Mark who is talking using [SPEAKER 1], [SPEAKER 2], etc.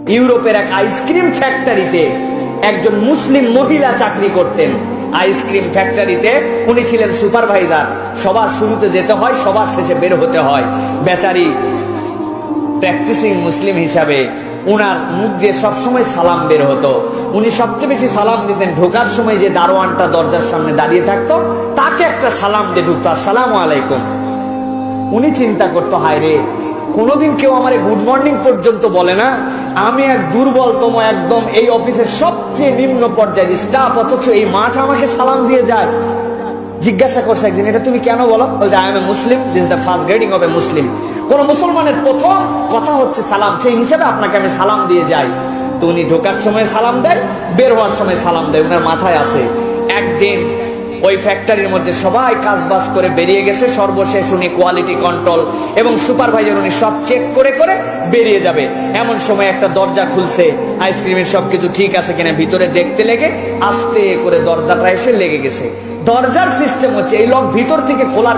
[SPEAKER 1] ইউরোপের এক আইসক্রিম ফ্যাক্টরিতে একজন মুসলিম মহিলা চাকরি করতেন। আইসক্রিম ফ্যাক্টরিতে উনি ছিলেন সুপারভাইজার। সবার শুরুতে যেতে হয়, সবার শেষে বের হতে হয়। বেচারি প্র্যাকটিসিং মুসলিম হিসাবে উনার মুখ দিয়ে সবসময় সালাম বের হতো। উনি সবচেয়ে বেশি সালাম দিতেন ঢোকার সময় যে দারোয়ানটা দরজার সামনে দাঁড়িয়ে থাকতো তাকে একটা সালাম দিয়ে ঢুকতো, আসসালামু আলাইকুম। উনি চিন্তা করতো, হায় রে, কোনোদিন কেউ আমারে গুড মর্নিং পর্যন্ত বলে না। আমি এক দুর্বলতম, একদম এই অফিসের সবচেয়ে নিম্ন পর্যায়ের স্টাফ, অথচ এই মাঠ আমাকে সালাম দিয়ে যায়। জিজ্ঞাসা করছে একদিন, এটা তুমি কেন বলো? বলছে, I am a Muslim, this is the first grading of a Muslim. কোন মুসলমানের প্রথম কথা হচ্ছে সালাম, সেই হিসাবে আপনাকে আমি সালাম দিয়ে যাই। তো উনি ঢোকার সময় সালাম দেয়, বের হওয়ার সময় সালাম দেয়, ওনার মাথায় আছে। একদিন ওই ফ্যাক্টরির মধ্যে সবাই কাজ বাজ করে বেরিয়ে গেছে, সর্বশেষ উনি কোয়ালিটি কন্ট্রোল এবং সুপারভাইজার উনি সব চেক করে করে বেরিয়ে যাবে। এমন সময় একটা দরজা খুলছে, আইসক্রিমের সবকিছু ঠিক আছে কিনা ভিতরে দেখতে লেগে আস্তে করে দরজাটা এসে লেগে গেছে। দরজার সিস্টেম হচ্ছে এই লক ভিতর থেকে খোলার